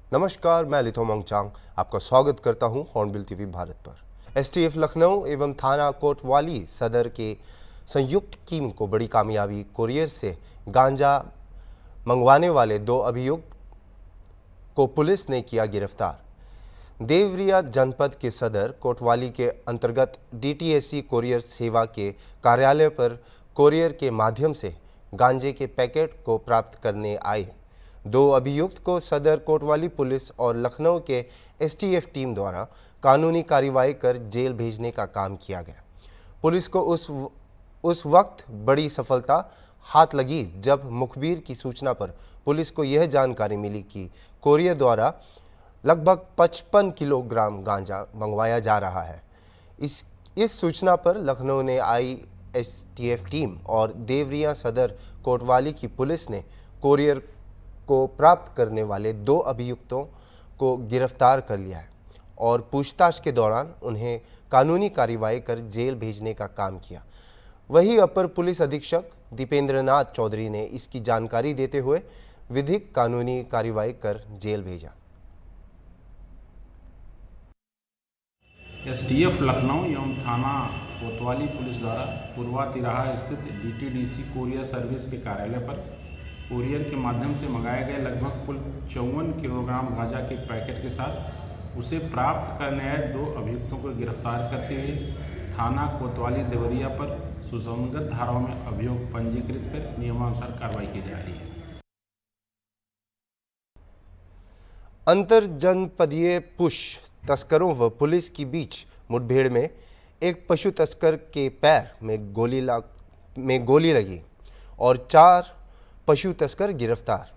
नमस्कार, मैं लिथो मोंगचांग आपका स्वागत करता हूं हॉर्नबिल टीवी भारत पर। एसटीएफ लखनऊ एवं थाना कोतवाली सदर के संयुक्त टीम को बड़ी कामयाबी, कोरियर से गांजा मंगवाने वाले 2 अभियुक्त को पुलिस ने किया गिरफ्तार। देवरिया जनपद के सदर कोतवाली के अंतर्गत डीटीएससी कोरियर सेवा के कार्यालय पर कोरियर के माध्यम से गांजे के पैकेट को प्राप्त करने आए 2 अभियुक्त को सदर कोतवाली पुलिस और लखनऊ के एसटीएफ टीम द्वारा कानूनी कार्रवाई कर जेल भेजने का काम किया गया। पुलिस को उस वक्त बड़ी सफलता हाथ लगी जब मुखबिर की सूचना पर पुलिस को यह जानकारी मिली कि कोरियर द्वारा लगभग 55 किलोग्राम गांजा मंगवाया जा रहा है। इस सूचना पर लखनऊ ने आई एसटीएफ टीम और देवरिया सदर कोतवाली की पुलिस ने कोरियर को प्राप्त करने वाले 2 अभियुक्तों को गिरफ्तार कर लिया है और पूछताछ के दौरान उन्हें कानूनी कार्रवाई कर जेल भेजने का काम किया। वहीं अपर पुलिस अधीक्षक दीपेंद्रनाथ चौधरी ने इसकी जानकारी देते हुए विधिक कानूनी कार्रवाई कर जेल भेजा। एसटीएफ लखनऊ एवं थाना कोतवाली पुलिस द्वारा पूर्वा तिराहा स्थित डीटीडीसी कोरियर सर्विस के कार्यालय पर कोरियर के माध्यम से मंगाए गए लगभग कुल 54 किलोग्राम गांजा के पैकेट के साथ उसे प्राप्त करने आए 2 अभियुक्तों को गिरफ्तार करते हुए थाना कोतवाली देवरिया पर सुसंगत धाराओं में अभियोग पंजीकृत कर नियमानुसार कार्रवाई की जा रही है। अंतर जनपदीय पुश तस्करों व पुलिस की बीच मुठभेड़ में एक पशु तस्कर के पैर में गोली लगी और 4 पशु तस्कर गिरफ्तार।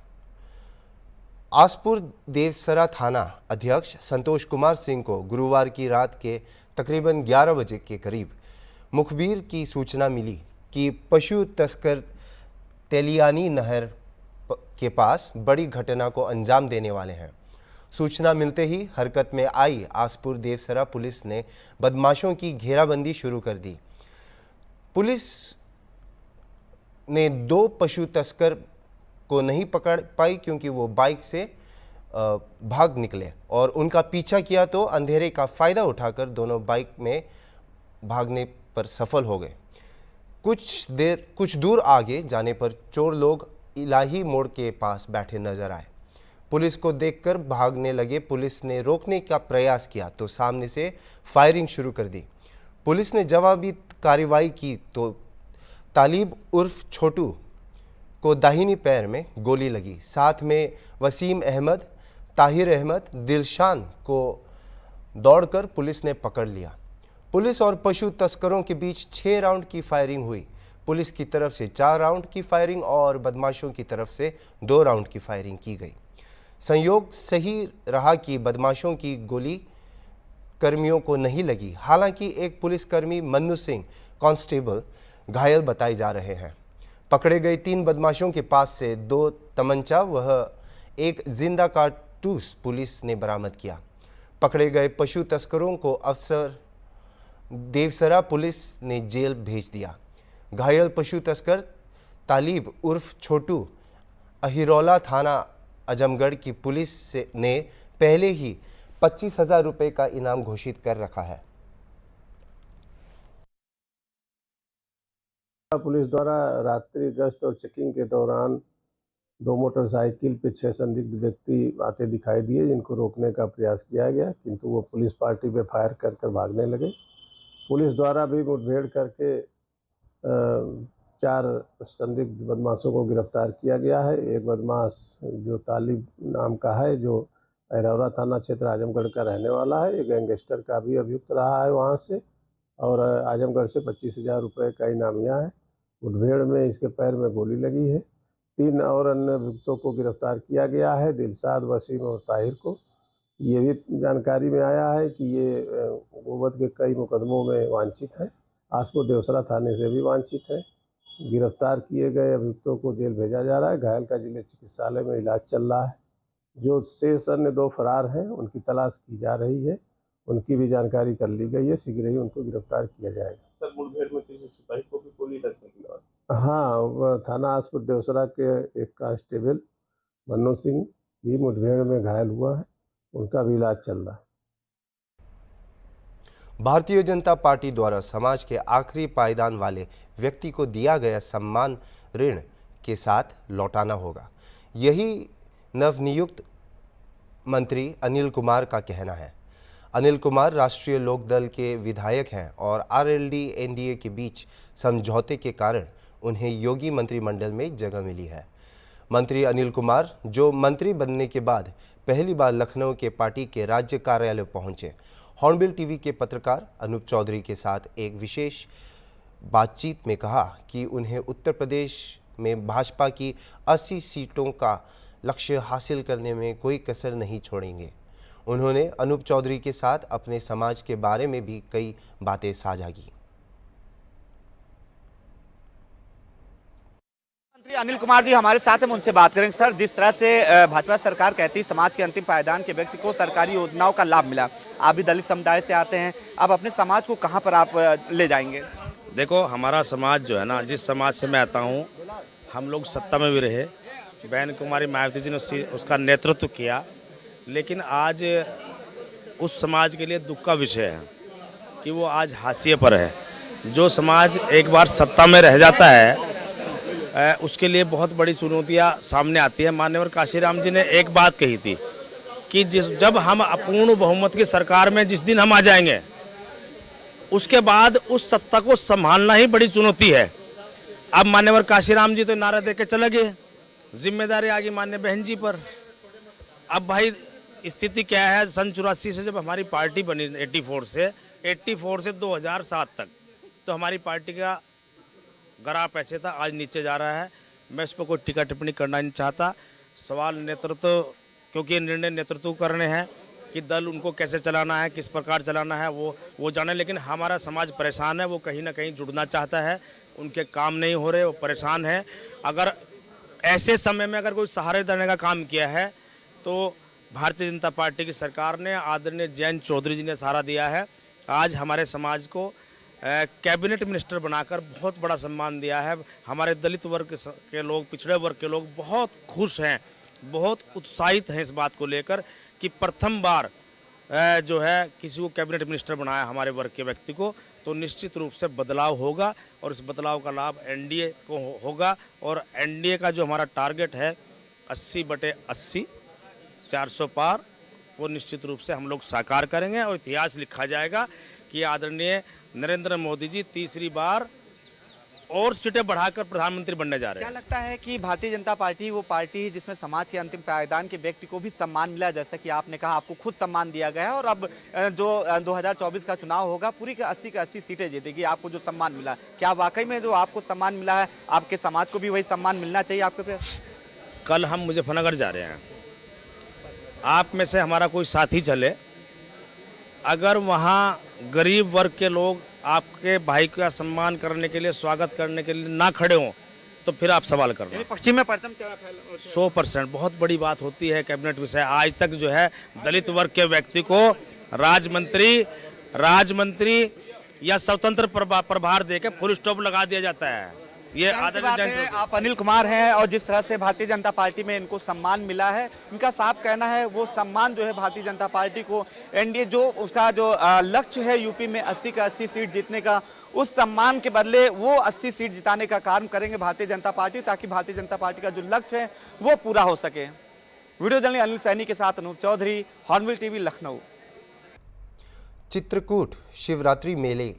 आसपुर देवसरा थाना अध्यक्ष संतोष कुमार सिंह को गुरुवार की रात के तकरीबन 11 बजे के करीब मुखबिर की सूचना मिली कि पशु तस्कर तेलियानी नहर के पास बड़ी घटना को अंजाम देने वाले हैं। सूचना मिलते ही हरकत में आई आसपुर देवसरा पुलिस ने बदमाशों की घेराबंदी शुरू कर दी। पुलिस ने 2 पशु तस्कर को नहीं पकड़ पाई क्योंकि वो बाइक से भाग निकले और उनका पीछा किया तो अंधेरे का फ़ायदा उठाकर दोनों बाइक में भागने पर सफल हो गए। कुछ दूर आगे जाने पर चोर लोग इलाही मोड़ के पास बैठे नजर आए। पुलिस को देखकर भागने लगे। पुलिस ने रोकने का प्रयास किया तो सामने से फायरिंग शुरू कर दी। पुलिस ने जवाबी कार्रवाई की तो तालिब उर्फ छोटू को दाहिनी पैर में गोली लगी। साथ में वसीम अहमद, ताहिर अहमद, दिलशान को दौड़कर पुलिस ने पकड़ लिया। पुलिस और पशु तस्करों के बीच 6 राउंड की फायरिंग हुई। पुलिस की तरफ से 4 राउंड की फायरिंग और बदमाशों की तरफ से 2 राउंड की फायरिंग की गई। संयोग सही रहा कि बदमाशों की गोली कर्मियों को नहीं लगी। हालांकि एक पुलिसकर्मी मन्नू सिंह कांस्टेबल घायल बताए जा रहे हैं। पकड़े गए 3 बदमाशों के पास से 2 तमंचा वह 1 जिंदा कारतूस पुलिस ने बरामद किया। पकड़े गए पशु तस्करों को अफसर देवसरा पुलिस ने जेल भेज दिया। घायल पशु तस्कर तालिब उर्फ छोटू अहिरौला थाना आजमगढ़ की पुलिस ने पहले ही 25,000 रुपये का इनाम घोषित कर रखा है। पुलिस द्वारा रात्रि गश्त और चेकिंग के दौरान 2 मोटरसाइकिल पे 6 संदिग्ध व्यक्ति आते दिखाई दिए, जिनको रोकने का प्रयास किया गया, किंतु वो पुलिस पार्टी पे फायर कर भागने लगे। पुलिस द्वारा भी मुठभेड़ करके 4 संदिग्ध बदमाशों को गिरफ्तार किया गया है। एक बदमाश जो तालिब नाम का है, जो अहिरौरा थाना क्षेत्र आजमगढ़ का रहने वाला है, एक गैंगस्टर का भी अभियुक्त रहा है वहाँ से, और आजमगढ़ से 25,000 रुपये का इनामिया है। मुठभेड़ में इसके पैर में गोली लगी है। 3 और अन्य अभियुक्तों को गिरफ्तार किया गया है, दिलशाद, वसीम और ताहिर को। ये भी जानकारी में आया है कि ये गोवध के कई मुकदमों में वांछित है। आसपुर देवसरा थाने से भी वांछित है। गिरफ्तार किए गए अभियुक्तों को जेल भेजा जा रहा है। घायल का जिले चिकित्सालय में इलाज चल रहा है। जो शेष अन्य 2 फरार हैं, उनकी तलाश की जा रही है। उनकी भी जानकारी कर ली गई है। शीघ्र ही उनको गिरफ्तार किया जाएगा। सर, मुठभेड़ में किसी सिपाही को भी गोली लगने की बात? हाँ, थाना आसपुर देवसरा के एक कांस्टेबल मन्नू सिंह भी मुठभेड़ में घायल हुआ है, उनका भी इलाज चल रहा है। भारतीय जनता पार्टी द्वारा समाज के आखिरी पायदान वाले व्यक्ति को दिया गया सम्मान ऋण के साथ लौटाना होगा, यही नवनियुक्त मंत्री अनिल कुमार का कहना है। अनिल कुमार राष्ट्रीय लोकदल के विधायक हैं और आरएलडी एनडीए के बीच समझौते के कारण उन्हें योगी मंत्रिमंडल में जगह मिली है। मंत्री अनिल कुमार, जो मंत्री बनने के बाद पहली बार लखनऊ के पार्टी के राज्य कार्यालय पहुंचे, हॉर्नबिल टीवी के पत्रकार अनूप चौधरी के साथ एक विशेष बातचीत में कहा कि उन्हें उत्तर प्रदेश में भाजपा की 80 सीटों का लक्ष्य हासिल करने में कोई कसर नहीं छोड़ेंगे। उन्होंने अनूप चौधरी के साथ अपने समाज के बारे में भी कई बातें साझा की। मंत्री अनिल कुमार जी हमारे साथ हैं, उनसे बात करेंगे। सर, जिस तरह से भाजपा सरकार कहती है समाज के अंतिम पायदान के व्यक्ति को सरकारी योजनाओं का लाभ मिला, आप भी दलित समुदाय से आते हैं, आप अपने समाज को कहां पर आप ले जाएंगे? देखो, हमारा समाज जो है ना, जिस समाज से मैं आता हूँ, हम लोग सत्ता में भी रहे, बहन कुमारी मायावती जी ने उसका नेतृत्व किया, लेकिन आज उस समाज के लिए दुख का विषय है कि वो आज हाशिए पर है। जो समाज एक बार सत्ता में रह जाता है उसके लिए बहुत बड़ी चुनौतियाँ सामने आती है। माननीय काशीराम जी ने एक बात कही थी कि जब हम अपूर्ण बहुमत की सरकार में जिस दिन हम आ जाएंगे, उसके बाद उस सत्ता को संभालना ही बड़ी चुनौती है। अब मान्यवर काशीराम जी तो नारा दे के चले गए, जिम्मेदारी आ गई मान्य बहन जी पर। अब भाई स्थिति क्या है, सन 84 से जब हमारी पार्टी बनी 84 से 2007 तक, तो हमारी पार्टी का ग्राफ ऐसे था, आज नीचे जा रहा है। मैं इस पर कोई टीका टिप्पणी करना नहीं चाहता। सवाल नेतृत्व, क्योंकि ये निर्णय नेतृत्व करने हैं कि दल उनको कैसे चलाना है, किस प्रकार चलाना है, वो जाने। लेकिन हमारा समाज परेशान है, वो कहीं ना कहीं जुड़ना चाहता है, उनके काम नहीं हो रहे, वो परेशान है। अगर ऐसे समय में अगर कोई सहारे देने का काम किया है तो भारतीय जनता पार्टी की सरकार ने, आदरणीय जयंत चौधरी जी ने सहारा दिया है। आज हमारे समाज को कैबिनेट मिनिस्टर बनाकर बहुत बड़ा सम्मान दिया है। हमारे दलित वर्ग के लोग, पिछड़े वर्ग के लोग बहुत खुश हैं, बहुत उत्साहित हैं इस बात को लेकर कि प्रथम बार जो है किसी को कैबिनेट मिनिस्टर बनाया हमारे वर्ग के व्यक्ति को। तो निश्चित रूप से बदलाव होगा और इस बदलाव का लाभ एनडीए को होगा। और एनडीए का जो हमारा टारगेट है 80/80 400 पार, वो निश्चित रूप से हम लोग साकार करेंगे और इतिहास लिखा जाएगा कि आदरणीय नरेंद्र मोदी जी तीसरी बार और सीटें बढ़ाकर प्रधानमंत्री बनने जा रहे हैं। क्या लगता है कि भारतीय जनता पार्टी वो पार्टी है जिसमें समाज के अंतिम पायदान के व्यक्ति को भी सम्मान मिला, जैसा कि आपने कहा आपको खुद सम्मान दिया गया है, और अब जो 2024 का चुनाव होगा पूरी का 80 सीटें जीतेगी, आपको जो सम्मान मिला, क्या वाकई में जो आपको सम्मान मिला है आपके समाज को भी वही सम्मान मिलना चाहिए आपके पे? कल हम मुजफ्फरनगर जा रहे हैं, आप में से हमारा कोई साथी चले, अगर वहाँ गरीब वर्ग के लोग आपके भाई का सम्मान करने के लिए, स्वागत करने के लिए ना खड़े हों, तो फिर आप सवाल करना। पश्चिम में परचम 100% बहुत बड़ी बात होती है कैबिनेट विषय। आज तक जो है दलित वर्ग के व्यक्ति को राजमंत्री या स्वतंत्र प्रभार देकर फुल स्टॉप लगा दिया जाता है। ये आप अनिल कुमार हैं और जिस तरह से भारतीय जनता पार्टी में इनको सम्मान मिला है, इनका साफ कहना है वो सम्मान जो है भारतीय जनता पार्टी को एनडीए जो उसका जो लक्ष्य है यूपी में 80 का 80 सीट जीतने का, उस सम्मान के बदले वो 80 सीट जिताने का काम करेंगे भारतीय जनता पार्टी, ताकि भारतीय जनता पार्टी का जो लक्ष्य है वो पूरा हो सके। वीडियो जर्नलिस्ट अनिल सैनी के साथ अनूप चौधरी, हॉर्नबिल टीवी, लखनऊ। चित्रकूट शिवरात्रि मेले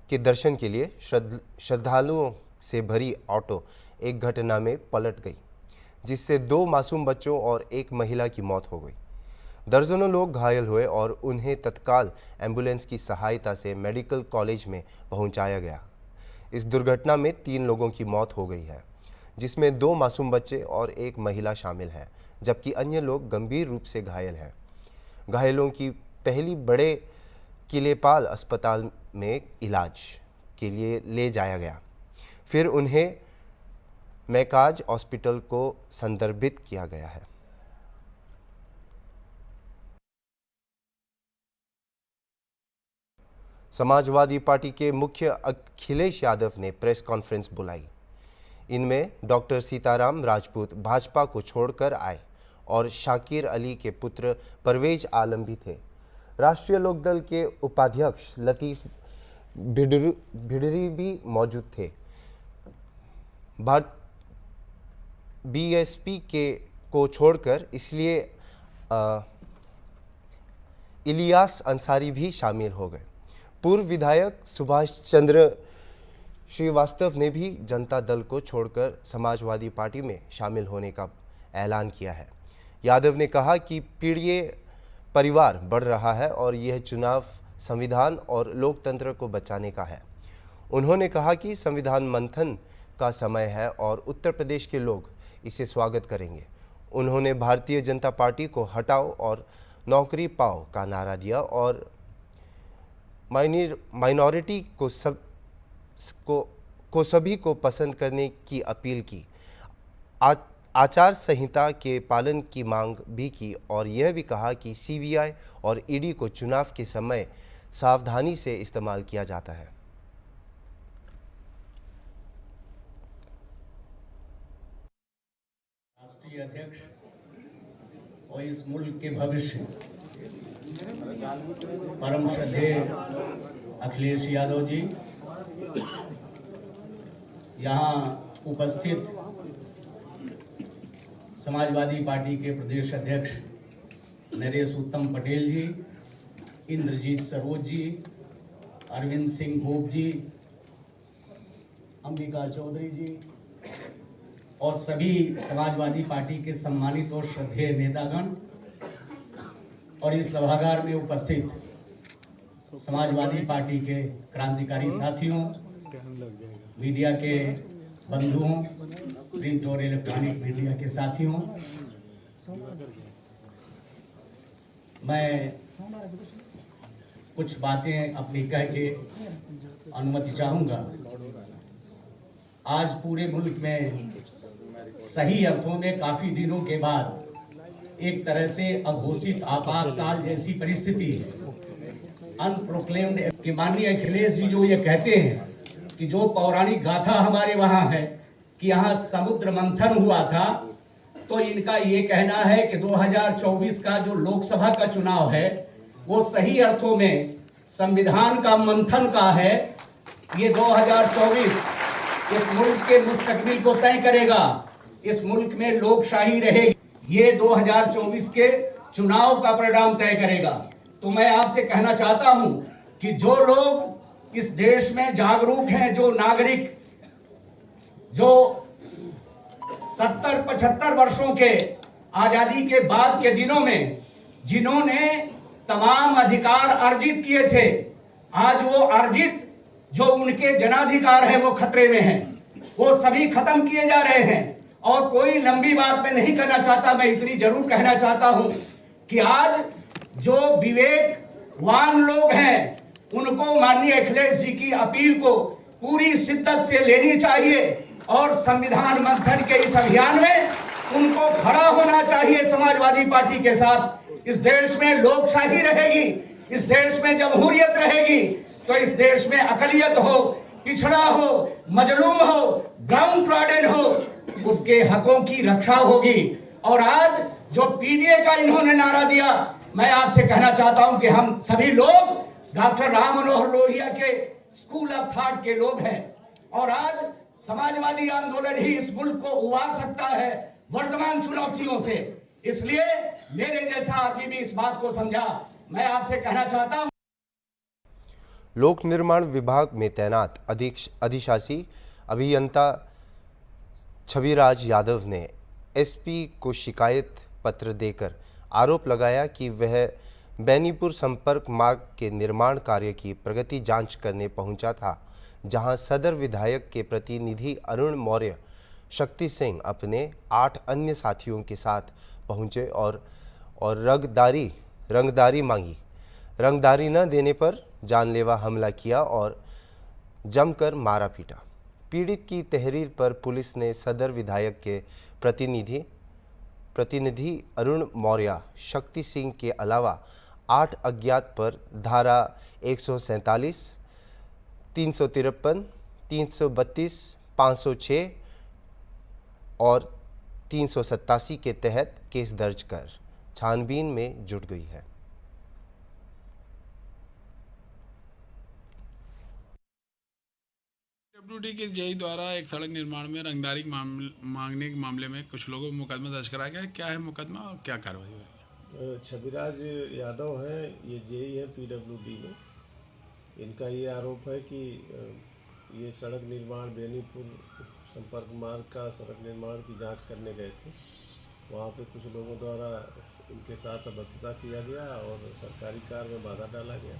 के दर्शन के लिए श्रद्धालुओं से भरी ऑटो एक घटना में पलट गई, जिससे 2 मासूम बच्चों और एक महिला की मौत हो गई। दर्जनों लोग घायल हुए और उन्हें तत्काल एम्बुलेंस की सहायता से मेडिकल कॉलेज में पहुंचाया गया। इस दुर्घटना में 3 लोगों की मौत हो गई है, जिसमें 2 मासूम बच्चे और एक महिला शामिल हैं, जबकि अन्य लोग गंभीर रूप से घायल हैं। घायलों की पहली बड़े किलेपाल अस्पताल में इलाज के लिए ले जाया गया, फिर उन्हें मैकाज हॉस्पिटल को संदर्भित किया गया है। समाजवादी पार्टी के मुख्य अखिलेश यादव ने प्रेस कॉन्फ्रेंस बुलाई। इनमें डॉक्टर सीताराम राजपूत भाजपा को छोड़कर आए और शाकिर अली के पुत्र परवेज आलम भी थे। राष्ट्रीय लोकदल के उपाध्यक्ष लतीफ़ भिडरी भी मौजूद थे। बीएसपी को छोड़कर इसलिए इलियास अंसारी भी शामिल हो गए। पूर्व विधायक सुभाष चंद्र श्रीवास्तव ने भी जनता दल को छोड़कर समाजवादी पार्टी में शामिल होने का ऐलान किया है। यादव ने कहा कि पीड़ित परिवार बढ़ रहा है और यह चुनाव संविधान और लोकतंत्र को बचाने का है। उन्होंने कहा कि संविधान मंथन का समय है और उत्तर प्रदेश के लोग इसे स्वागत करेंगे। उन्होंने भारतीय जनता पार्टी को हटाओ और नौकरी पाओ का नारा दिया और माइनॉरिटी को सभी को पसंद करने की अपील की। आचार संहिता के पालन की मांग भी की और यह भी कहा कि सीबीआई और ईडी को चुनाव के समय सावधानी से इस्तेमाल किया जाता है। राष्ट्रीय अध्यक्ष और इस मुल्क के भविष्य परम श्रद्धेय अखिलेश यादव जी, यहाँ उपस्थित समाजवादी पार्टी के प्रदेश अध्यक्ष नरेश उत्तम पटेल जी, इंद्रजीत सरोज जी, अरविंद सिंह गोप जी, अंबिका चौधरी जी और सभी समाजवादी पार्टी के सम्मानित और श्रद्धेय नेतागण और इस सभागार में उपस्थित समाजवादी पार्टी के क्रांतिकारी साथियों, मीडिया के बंधुओं, प्रिंट और इलेक्ट्रॉनिक मीडिया के साथियों, मैं कुछ बातें अपनी कह के अनुमति चाहूँगा। आज पूरे मुल्क में सही अर्थों में काफी दिनों के बाद एक तरह से अघोषित आपातकाल जैसी परिस्थिति है। अनप्रोक्लेम्ड कि माननीय अखिलेश जी जो ये कहते हैं कि जो पौराणिक गाथा हमारे वहाँ है कि यहाँ समुद्र मंथन हुआ था, तो इनका ये कहना है कि 2024 का जो लोकसभा का चुनाव है वो सही अर्थों में संविधान का मंथन का है। ये 2024 इस मुल्क के मुस्तकबिल को तय करेगा। इस मुल्क में लोकशाही रहेगी, ये 2024 के चुनाव का परिणाम तय करेगा। तो मैं आपसे कहना चाहता हूं कि जो लोग इस देश में जागरूक हैं, जो नागरिक जो 70-75 वर्षों के आजादी के बाद के दिनों में जिन्होंने तमाम अधिकार अर्जित किए थे, आज वो अर्जित जो उनके जनाधिकार हैं वो खतरे में हैं, वो सभी खत्म किए जा रहे हैं। और कोई लंबी बात मैं नहीं करना चाहता, मैं इतनी जरूर कहना चाहता हूं कि आज जो विवेकवान लोग हैं उनको माननीय अखिलेश जी की अपील को पूरी शिद्दत से लेनी चाहिए और संविधान मंथन के इस अभियान में उनको खड़ा होना चाहिए समाजवादी पार्टी के साथ। इस देश में लोकशाही रहेगी, इस देश में जमहूरियत रहेगी, तो इस देश में अकलियत हो, पिछड़ा हो, मजलूम हो, ग्राउंड ट्रॉडन हो, उसके हकों की रक्षा होगी। और आज जो पीडीए का इन्होंने नारा दिया, मैं आपसे कहना चाहता हूं कि हम सभी लोग डॉक्टर राम मनोहर लोहिया के स्कूल ऑफ थॉट के लोग हैं और आज समाजवादी आंदोलन ही इस मुल्क को उबार सकता है वर्तमान चुनौतियों से। इसलिए मेरे जैसा आदमी भी इस बात को समझा। मैं आपसे कहना चाहता हूं, लोक निर्माण विभाग में तैनात अधिशासी अभियंता छविराज यादव ने एसपी को शिकायत पत्र देकर आरोप लगाया कि वह बैनीपुर संपर्क मार्ग के निर्माण कार्य की प्रगति जांच करने पहुंचा था, जहां सदर विधायक के प्रतिनिधि अरुण मौर्य शक्ति सिंह अपने 8 अन्य साथियों के साथ पहुंचे और रंगदारी मांगी। रंगदारी न देने पर जानलेवा हमला किया और जमकर मारा पीटा। पीड़ित की तहरीर पर पुलिस ने सदर विधायक के प्रतिनिधि अरुण मौर्य शक्ति सिंह के अलावा 8 अज्ञात पर धारा 147, 353, 332, 506 और 387 के तहत केस दर्ज कर छानबीन में जुट गई है। डब्ल्यूडी के जेई द्वारा एक सड़क निर्माण में रंगदारी मांगने के मामले में कुछ लोगों को मुकदमा दर्ज कराया गया है। क्या है मुकदमा और क्या कार्रवाई हो रही है? छबिराज यादव हैं, ये जेई है पीडब्ल्यूडी में। इनका ये आरोप है कि ये सड़क निर्माण बेनीपुर संपर्क मार्ग का सड़क निर्माण की जांच करने गए थे। वहाँ पे कुछ लोगों द्वारा इनके साथ अभद्रता किया गया और सरकारी कार्य में बाधा डाला गया।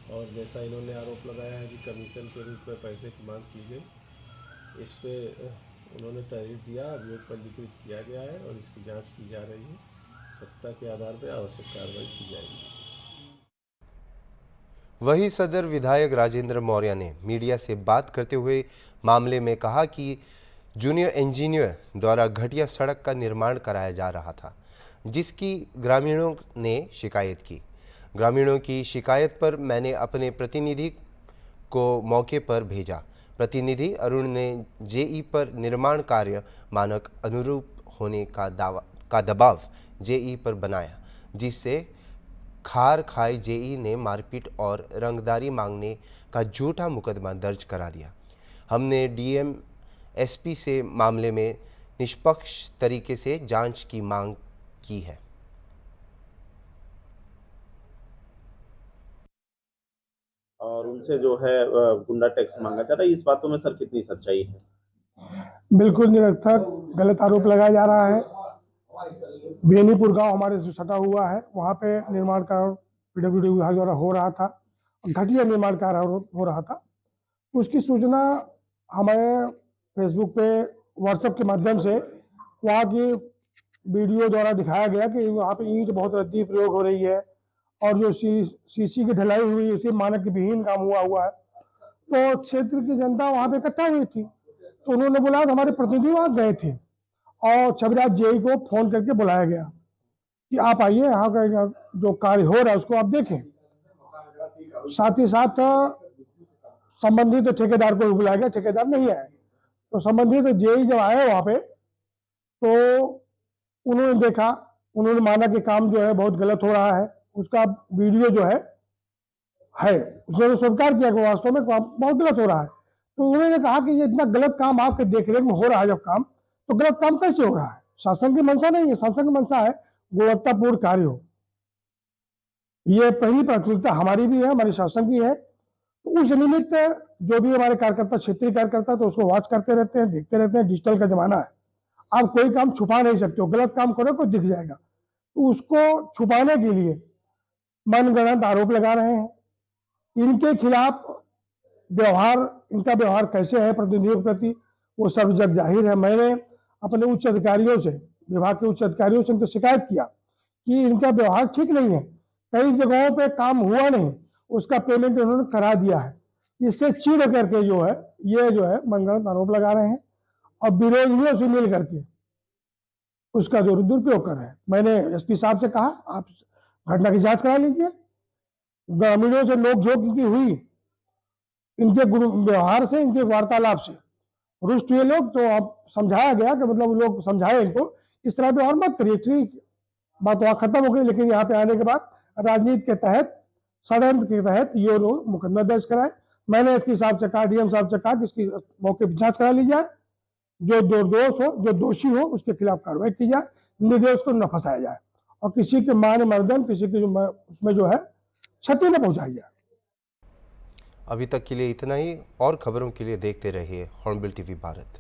और जैसा इन्होंने आरोप लगाया है कि कमीशन के रूप में पैसे की मांग की गई, इस पे उन्होंने तहरीर दिया, अभियोग पंजीकृत किया गया है और इसकी जांच की जा रही है। सत्ता के आधार पर आवश्यक कार्रवाई की जाएगी। वही सदर विधायक राजेंद्र मौर्य ने मीडिया से बात करते हुए मामले में कहा कि जूनियर इंजीनियर द्वारा घटिया सड़क का निर्माण कराया जा रहा था, जिसकी ग्रामीणों ने शिकायत की। ग्रामीणों की शिकायत पर मैंने अपने प्रतिनिधि को मौके पर भेजा। प्रतिनिधि अरुण ने जेई पर निर्माण कार्य मानक अनुरूप होने का दबाव जेई पर बनाया, जिससे खार खाई जेई ने मारपीट और रंगदारी मांगने का झूठा मुकदमा दर्ज करा दिया। हमने डीएम एसपी से मामले में निष्पक्ष तरीके से जांच की मांग की है। और उनसे जो है गुंडा टैक्स मांगा जा रहा है, इस बातों में सर कितनी सच्चाई है? बिल्कुल निरर्थक गलत आरोप लगाया जा रहा है। बेनीपुर गांव हमारे से सटा हुआ है, वहाँ पे निर्माण कार्य पीडब्ल्यूडी विभाग द्वारा हो रहा था, घटिया निर्माण कार्य हो रहा था। उसकी सूचना हमारे फेसबुक पे व्हाट्सएप के माध्यम से वहाँ की वीडियो द्वारा दिखाया गया कि वहाँ पे ईंट बहुत रद्दी प्रयोग हो रही है और जो सीसी की ढलाई हुई है उसी मानक विहीन काम हुआ है। तो क्षेत्र की जनता वहाँ पे इकट्ठा हुई थी, तो उन्होंने बोला, हमारे प्रतिनिधि वहाँ गए थे और छबिराज जेई को फोन करके बुलाया गया कि आप आइए, यहाँ का जो कार्य हो रहा है उसको आप देखें। साथ ही साथ संबंधित ठेकेदार को भी बुलाया गया, ठेकेदार नहीं आए। तो संबंधित जेई जब आए वहाँ पे तो उन्होंने देखा, उन्होंने माना कि काम जो है बहुत गलत हो रहा है, उसका वीडियो जो है उसने स्वीकार किया कि वास्तव में काम बहुत गलत हो रहा है। तो उन्होंने कहा कि ये इतना गलत काम आपके देखरेख में हो रहा है जब काम, तो गलत काम कैसे हो रहा है? शासन की मंशा नहीं है, शासन की मंशा है गुणवत्तापूर्ण कार्य हो। ये पहली प्राथमिकता हमारी भी है, हमारी शासन की है। तो उस निमित्त जो भी हमारे कार्यकर्ता, क्षेत्रीय कार्यकर्ता, तो उसको वॉच करते रहते हैं, देखते रहते हैं। डिजिटल का जमाना है, आप कोई काम छुपा नहीं सकते हो, गलत काम करो कोई दिख जाएगा। तो उसको छुपाने के लिए मनगढ़ंत आरोप लगा रहे हैं। इनके खिलाफ इनका व्यवहार कैसे है प्रतिनिधियों के प्रति, वो सब जग जाहिर है। मैंने अपने उच्च अधिकारियों से, विभाग के उच्च अधिकारियों से इनको शिकायत किया कि इनका व्यवहार ठीक नहीं है। कई जगहों पे काम हुआ नहीं, उसका पेमेंट उन्होंने करा दिया है। इससे चिढ़ करके ये जो है मनगढ़ंत आरोप लगा रहे हैं और विरोधियों से मिल करके उसका जो दुरुपयोग कर रहे हैं। मैंने एसपी साहब से कहा, आप घटना की जांच करा लीजिए। ग्रामीणों से नोकझोंक की हुई, इनके व्यवहार से, इनके वार्तालाप से रुष्ट हुए लोग। तो अब समझाया गया कि मतलब लोग समझाए इनको, इस तरह व्यवहार मत करिए। ठीक बात वहाँ खत्म हो गई, लेकिन यहाँ पे आने के बाद राजनीति के तहत, षड्यंत्र के तहत ये लोग मुकदमा दर्ज कराए। मैंने एसपी साहब से कहा, डीएम साहब से कहा कि इसकी मौके पर जांच करा ली जाए, जो निर्दोष हो, जो दोषी हो उसके खिलाफ कार्रवाई की जाए, निर्दोष को न फंसाया जाए और किसी के मान मर्दन, किसी के उसमें जो है क्षति न पहुंचाई जाए। अभी तक के लिए इतना ही। और खबरों के लिए देखते रहिए हॉर्नबिल टीवी भारत।